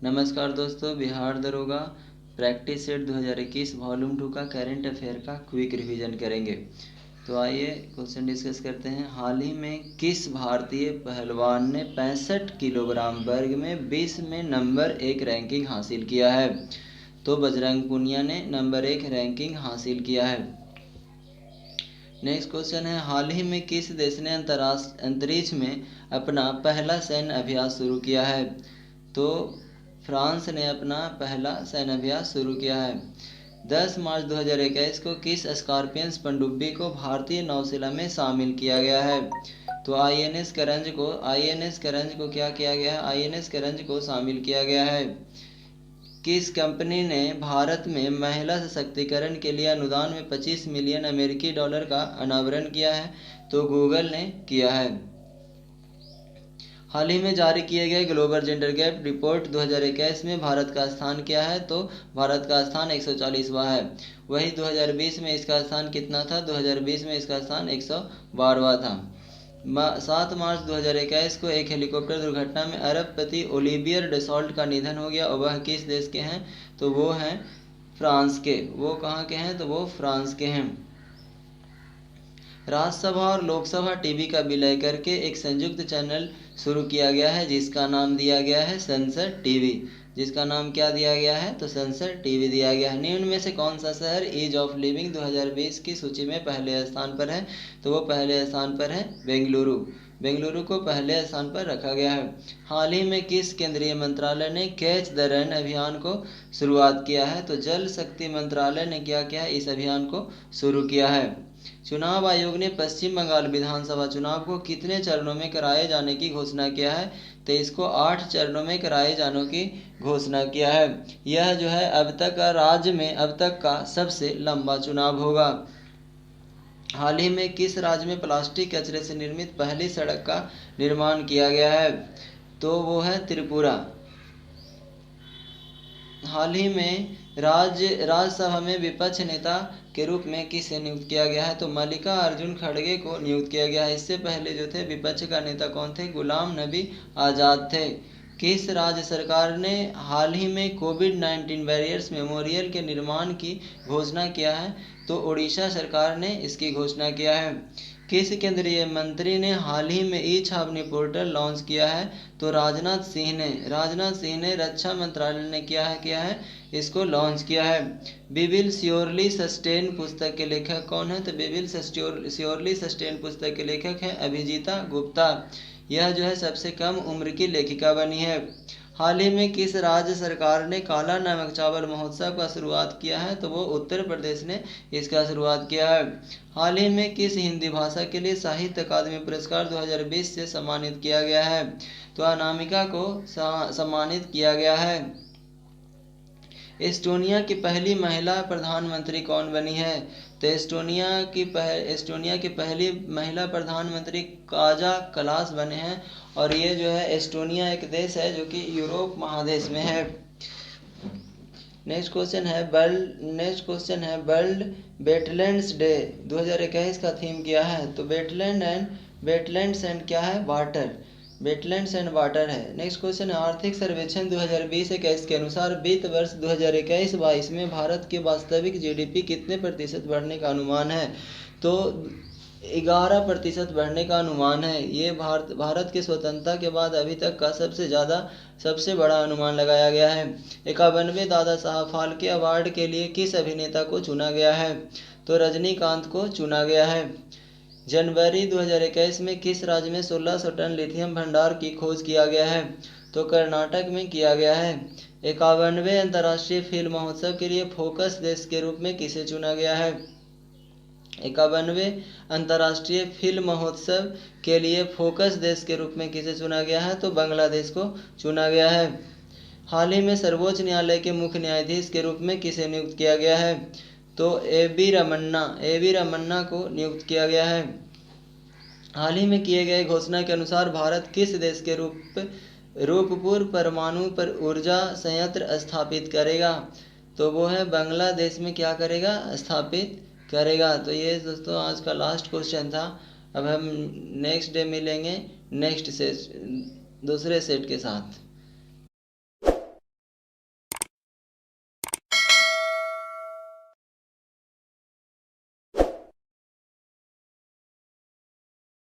नमस्कार दोस्तों, बिहार दरोगा प्रैक्टिस सेट 2021 वॉल्यूम 2 का करंट अफेयर का क्विक रिवीजन करेंगे। तो आइए क्वेश्चन डिस्कस करते हैं। हाल ही में किस भारतीय पहलवान ने 65 किलोग्राम वर्ग में विश्व में नंबर 1 रैंकिंग हासिल किया है? तो बजरंग पुनिया ने नंबर 1 रैंकिंग हासिल किया है। नेक्स्ट क्वेश्चन है, हाल ही में किस देश ने अंतरिक्ष में अपना पहला सैन्य अभ्यास शुरू किया है? तो फ्रांस ने अपना पहला सैन्य अभ्यास शुरू किया है। 10 मार्च 2021 को किस स्कॉर्पियंस पनडुब्बी को भारतीय नौसेना में शामिल किया गया है? तो आईएनएस करंज को क्या किया गया है? आईएनएस करंज को शामिल किया गया है। किस कंपनी ने भारत में महिला सशक्तिकरण के लिए अनुदान में 25 मिलियन अमेरिकी डॉलर का अनावरण किया है? तो गूगल ने किया है। हाल ही में जारी किए गए ग्लोबल जेंडर गैप रिपोर्ट 2021 में भारत का स्थान क्या है? तो भारत का स्थान 140वां है। वही 2020 में इसका स्थान कितना था? 2020 में इसका स्थान 112वां था। 7 मार्च 2021 को एक हेलीकॉप्टर दुर्घटना में अरबपति ओलिवियर डसॉल्ट का निधन हो गया और वह किस देश के हैं? तो वो हैं फ्रांस के। वो कहाँ के हैं? तो वो फ्रांस के हैं। राज्यसभा और लोकसभा टीवी का विलय करके एक संयुक्त चैनल शुरू किया गया है जिसका नाम दिया गया है संसद टीवी। जिसका नाम क्या दिया गया है? तो संसद टीवी दिया गया है। निम्न में से कौन सा शहर ईज ऑफ लिविंग 2020 की सूची में पहले स्थान पर है? तो वो पहले स्थान पर है बेंगलुरु। बेंगलुरु को पहले स्थान पर रखा गया है। हाल ही में किस केंद्रीय मंत्रालय ने कैच द रन अभियान को शुरुआत किया है? तो जल शक्ति मंत्रालय ने क्या किया है? इस अभियान को शुरू किया है। चुनाव आयोग ने पश्चिम बंगाल विधानसभा चुनाव को कितने चरणों में कराए जाने की घोषणा किया है? तो इसको 8 चरणों में कराए जाने की घोषणा किया है। यह जो है अब तक का राज्य में अब तक का सबसे लंबा चुनाव होगा। हाल ही में किस राज्य में प्लास्टिक कचरे से निर्मित पहली सड़क का निर्माण किया गया है? तो वो है त्रिपुरा। हाल ही में राज्यसभा में विपक्ष नेता के रूप में किसे नियुक्त किया गया है? तो मल्लिकार्जुन खड़गे को नियुक्त किया गया है। इससे पहले जो थे विपक्ष का नेता कौन थे? गुलाम नबी आज़ाद थे। किस राज्य सरकार ने हाल ही में कोविड-19 वॉरियर्स मेमोरियल के निर्माण की घोषणा किया है? तो उड़ीसा सरकार ने इसकी घोषणा किया है। किस केंद्रीय मंत्री ने हाल ही में ई छावनी पोर्टल लॉन्च किया है? तो राजनाथ सिंह ने रक्षा मंत्रालय ने किया है इसको लॉन्च किया है। वी विल श्योरली सस्टेन पुस्तक के लेखक कौन है? तो वी विल श्योरली सस्टेन पुस्तक के लेखक हैं अभिजीता गुप्ता। यह जो है सबसे कम उम्र की लेखिका बनी है। हाल ही में किस राज्य सरकार ने काला नमक चावल महोत्सव का शुरुआत किया है? तो वो उत्तर प्रदेश ने इसका शुरुआत किया है। हाल ही में किस हिंदी भाषा के लिए साहित्य अकादमी पुरस्कार 2020 से सम्मानित किया गया है? तो अनामिका को सम्मानित किया गया है। एस्टोनिया की पहली महिला प्रधानमंत्री कौन बनी है? तो एस्टोनिया की पहली महिला प्रधानमंत्री काजा कलास बने हैं और ये जो है एस्टोनिया एक देश है जो कि यूरोप महादेश में है। नेक्स्ट क्वेश्चन है वर्ल्ड वेटलैंड्स डे 2021 का थीम क्या है? तो वेटलैंड्स एंड क्या है? वाटर। वेटलैंड्स एंड वाटर है। नेक्स्ट क्वेश्चन है आर्थिक सर्वेक्षण 2020-21 के अनुसार वित्त वर्ष 2021-22 में भारत के वास्तविक जीडीपी कितने प्रतिशत बढ़ने का अनुमान है? तो 11% बढ़ने का अनुमान है। ये भारत के स्वतंत्रता के बाद अभी तक का सबसे बड़ा अनुमान लगाया गया है। 51वें दादा साहब फाल्के अवार्ड के लिए किस अभिनेता को चुना गया है? तो रजनीकांत को चुना गया है। जनवरी 2021 में किस राज्य में 1600 टन लिथियम भंडार की खोज किया गया है? तो कर्नाटक में किया गया है। 51वें अंतर्राष्ट्रीय फिल्म महोत्सव के लिए फोकस देश के रूप में किसे चुना गया है? 51वें अंतर्राष्ट्रीय फिल्म महोत्सव के लिए फोकस देश के रूप में किसे चुना गया है? तो बांग्लादेश को चुना गया है। हाल ही में सर्वोच्च न्यायालय के मुख्य न्यायाधीश के रूप में किसे नियुक्त किया गया है? तो ए बी रमन्ना को नियुक्त किया गया है। हाल ही में किए गए घोषणा के अनुसार भारत किस देश के रूपपुर परमाणु पर ऊर्जा संयंत्र स्थापित करेगा? तो वो है बांग्लादेश में क्या करेगा? स्थापित करेगा। तो ये दोस्तों आज का लास्ट क्वेश्चन था। अब हम नेक्स्ट डे मिलेंगे दूसरे सेट के साथ।